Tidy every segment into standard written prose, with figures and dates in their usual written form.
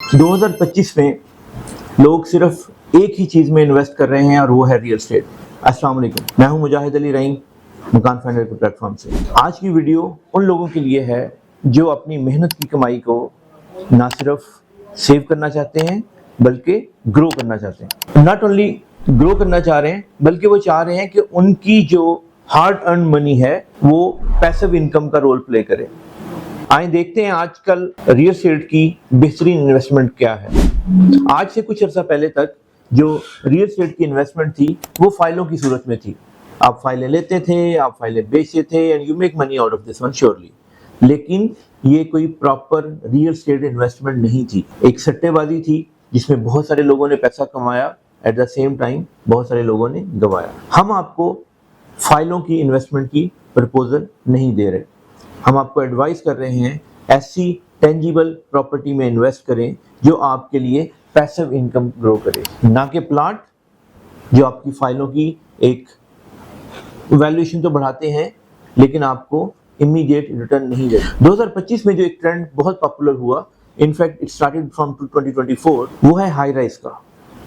2025 में लोग सिर्फ एक ही चीज़ में इन्वेस्ट कर रहे हैं और वो है रियल एस्टेट। अस्सलाम वालेकुम, मैं हूं मुजाहिद अली रहीम, मकान फाइंडर के प्लेटफॉर्म से। आज की वीडियो उन लोगों के लिए है जो अपनी मेहनत की कमाई को ना सिर्फ सेव करना चाहते हैं बल्कि ग्रो करना चाहते हैं। नॉट ओनली ग्रो करना चाह रहे हैं बल्कि वो चाह रहे हैं कि उनकी जो हार्ड अर्न मनी है वो पैसिव इनकम का रोल प्ले करे। आइए देखते हैं आजकल रियल एस्टेट की बेहतरीन इन्वेस्टमेंट क्या है। आज से कुछ अर्सा पहले तक जो रियल एस्टेट की इन्वेस्टमेंट थी वो फाइलों की सूरत में थी। आप फाइलें लेते थे, आप फाइलें बेचते थे and you make money out of this one surely. लेकिन ये कोई प्रॉपर रियल एस्टेट इन्वेस्टमेंट नहीं थी, एक सट्टेबाजी थी जिसमें बहुत सारे लोगों ने पैसा कमाया, एट द सेम टाइम बहुत सारे लोगों ने गंवाया। हम आपको फाइलों की इन्वेस्टमेंट की प्रपोजल नहीं दे रहे, हम आपको एडवाइस कर रहे हैं ऐसी टेंजिबल प्रॉपर्टी में इन्वेस्ट करें जो आपके लिए पैसिव इनकम ग्रो करे, ना कि प्लाट जो आपकी फाइलों की एक वैल्यूएशन तो बढ़ाते हैं लेकिन आपको इमीडिएट रिटर्न नहीं देते। 2025 में जो एक ट्रेंड बहुत पॉपुलर हुआ, इनफैक्ट इट स्टार्टेड फ्रॉम 2024, वो है हाई राइज का।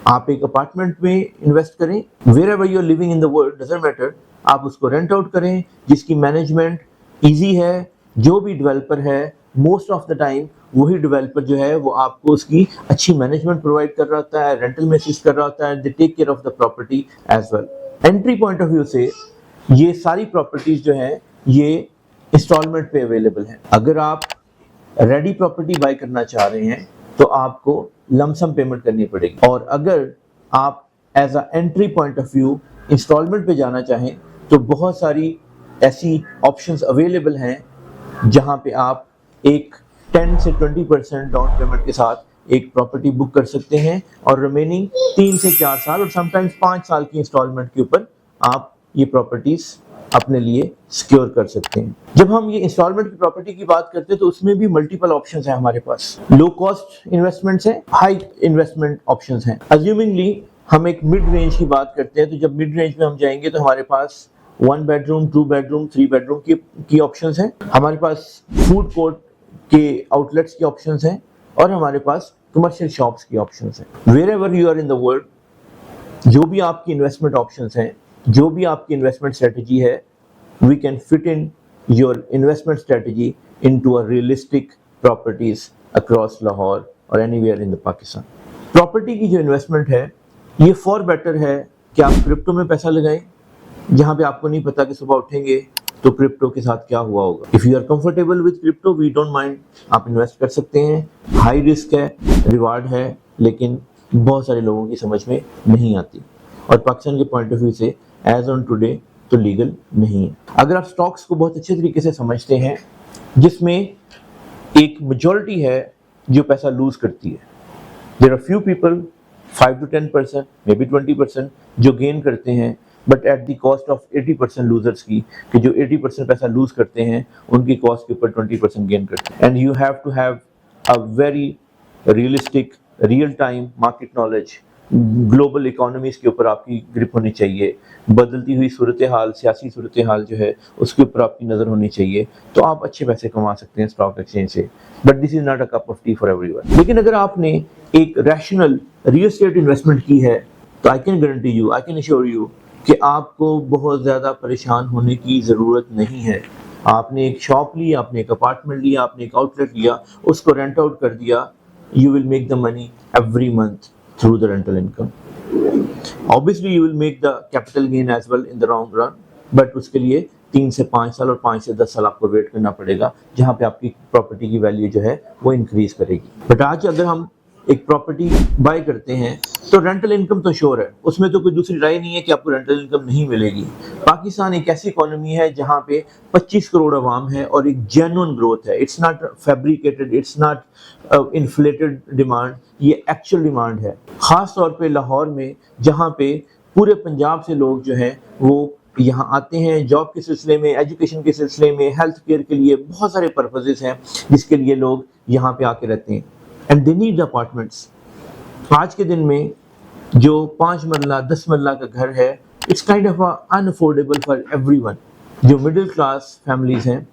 आप एक अपार्टमेंट में इन्वेस्ट करें, wherever you are living in the world doesn't matter, आप उसको रेंट आउट करें जिसकी मैनेजमेंट ईजी है। जो भी डेवलपर है मोस्ट ऑफ द टाइम वही डेवलपर जो है वो आपको उसकी अच्छी मैनेजमेंट प्रोवाइड कर रहा होता है, रेंटल में असिस्ट कर रहा होता है, they take care of the property as well. Entry point of view से ये सारी प्रॉपर्टीज जो हैं ये इंस्टॉलमेंट पे अवेलेबल हैं। अगर आप रेडी प्रॉपर्टी बाय करना चाह रहे हैं तो आपको लमसम पेमेंट करनी पड़ेगी, और अगर आप as a entry point of view installment पे जाना चाहें तो बहुत सारी ऐसी ऑप्शंस अवेलेबल हैं जहां पे आप एक 10 से 20% डाउन पेमेंट के साथ एक प्रॉपर्टी बुक कर सकते हैं और रिमेनिंग 3 से 4 साल और समटाइम्स 5 साल की इंस्टॉलमेंट के ऊपर आप ये प्रॉपर्टीज अपने लिए सिक्योर कर सकते हैं। जब हम ये इंस्टॉलमेंट की प्रॉपर्टी की बात करते हैं तो उसमें भी मल्टीपल ऑप्शंस हैं हमारे पास। लो कॉस्ट इन्वेस्टमेंट्स हैं, हाई इन्वेस्टमेंट ऑप्शंस हैं। अज्यूमिंगली हम एक मिड रेंज की बात करते हैं तो जब मिड रेंज में हम जाएंगे तो हमारे पास 1 बेडरूम, 2 बेडरूम, 3 बेडरूम की ऑप्शंस हैं, हमारे पास फूड कोर्ट के आउटलेट्स की ऑप्शंस हैं और हमारे पास कमर्शियल शॉप्स की ऑप्शंस हैं। Wherever you are in the world, जो भी आपकी इन्वेस्टमेंट ऑप्शंस हैं, जो भी आपकी इन्वेस्टमेंट स्ट्रेटजी है, we can fit in your investment strategy into a realistic properties across Lahore और anywhere in the Pakistan. Property की जो इन्वेस्टमेंट है ये फॉर बेटर है कि आप क्रिप्टो में पैसा लगाएं जहां पे आपको नहीं पता कि सुबह उठेंगे तो क्रिप्टो के साथ क्या हुआ होगा। If you are comfortable with crypto we don't mind, आप इन्वेस्ट कर सकते हैं। हाई रिस्क है, रिवार्ड है, लेकिन बहुत सारे लोगों की समझ में नहीं आती और पाकिस्तान के पॉइंट ऑफ व्यू से एज ऑन टुडे तो लीगल नहीं है। अगर आप स्टॉक्स को बहुत अच्छे तरीके से समझते हैं जिसमें एक मेजॉरिटी है जो पैसा लूज करती है, there are few people 5 to 10%, may be 20% जो गेन करते हैं, but at the cost of 80% losers की, कि जो 80% पैसा लूज करते हैं उनकी कॉस्ट के ऊपर 20% गेन करते हैं। And you have to have a very realistic real time market knowledge. Global economies के ऊपर आपकी ग्रिप होनी चाहिए, बदलती हुई सूरत हाल, सियासी सूरत हाल जो है उसके ऊपर आपकी नज़र होनी चाहिए, तो आप अच्छे पैसे कमा सकते हैं स्टॉक एक्सचेंज से। But this is not a cup of T for everyone. लेकिन अगर आपने एक रैशनल रियल एस्टेट इन्वेस्टमेंट की है तो I can guarantee you, I can assure you कि आपको बहुत ज़्यादा परेशान होने की ज़रूरत नहीं है। आपने एक शॉप ली, आपने एक अपार्टमेंट लिया, आपने एक आउटलेट लिया, उसको रेंट आउट कर दिया, you will make the money every month through the rental income. Obviously you will make the capital gain as well in the long run, but उसके लिए 3 से 5 साल और 5 से 10 साल आपको वेट करना पड़ेगा जहाँ पे आपकी प्रॉपर्टी की वैल्यू जो है वो इंक्रीज करेगी। बट आज अगर हम एक प्रॉपर्टी बाय करते हैं तो रेंटल इनकम तो श्योर है, उसमें तो कोई दूसरी राय नहीं है कि आपको रेंटल इनकम नहीं मिलेगी। पाकिस्तान एक ऐसी इकोनॉमी है जहाँ पे 25 करोड़ आवाम है और एक जेन्युइन ग्रोथ है। It's not fabricated, it's not inflated demand, ये एक्चुअल डिमांड है। ख़ास तौर पे लाहौर में जहाँ पे पूरे पंजाब से लोग जो हैं वो यहाँ आते हैं जॉब के सिलसिले में, एजुकेशन के सिलसिले में, हेल्थ केयर के लिए, बहुत सारे पर्पसेस हैं जिसके लिए लोग यहाँ पे आके रहते हैं एंड दे नीड अपार्टमेंट्स। आज के दिन में जो 5 मरला 10 मरला का घर है, it's kind of unaffordable for everyone. जो मिडिल क्लास फैमिलीज हैं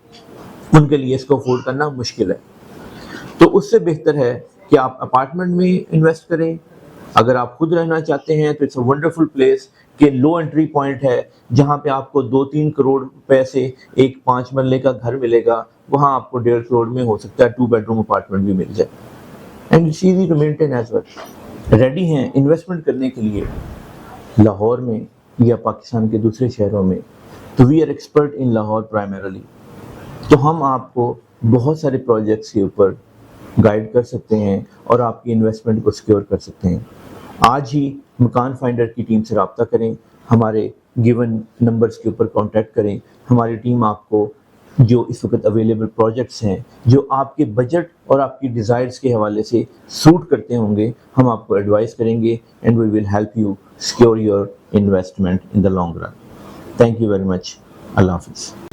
उनके लिए इसको अफोर्ड करना मुश्किल है। तो उससे बेहतर है کہ آپ اپارٹمنٹ میں انویسٹ کریں. اگر آپ خود رہنا چاہتے ہیں تو اٹس اے ونڈرفل پلیس کہ لو انٹری پوائنٹ ہے جہاں پہ آپ کو 2-3 کروڑ روپے سے ایک 5 مرلے کا گھر ملے گا. وہاں آپ کو 1.5 کروڑ میں ہو سکتا ہے 2 بیڈروم اپارٹمنٹ بھی مل جائے. And it's easy to maintain as well. Ready ہیں انویسٹمنٹ کرنے کے لیے لاہور میں یا پاکستان کے دوسرے شہروں میں؟ تو we are expert in Lahore primarily. تو ہم آپ کو بہت سارے پروجیکٹس کے اوپر گائیڈ کر سکتے ہیں اور آپ کی انویسٹمنٹ کو سیکیور کر سکتے ہیں. آج ہی مکان فائنڈر کی ٹیم سے رابطہ کریں, ہمارے گیون نمبرز کے اوپر کانٹیکٹ کریں. ہماری ٹیم آپ کو جو اس وقت اویلیبل پروجیکٹس ہیں جو آپ کے بجٹ اور آپ کی ڈیزائرز کے حوالے سے سوٹ کرتے ہوں گے, ہم آپ کو ایڈوائز کریں گے and we will help you secure your investment in the long run. Thank you very much. اللہ حافظ.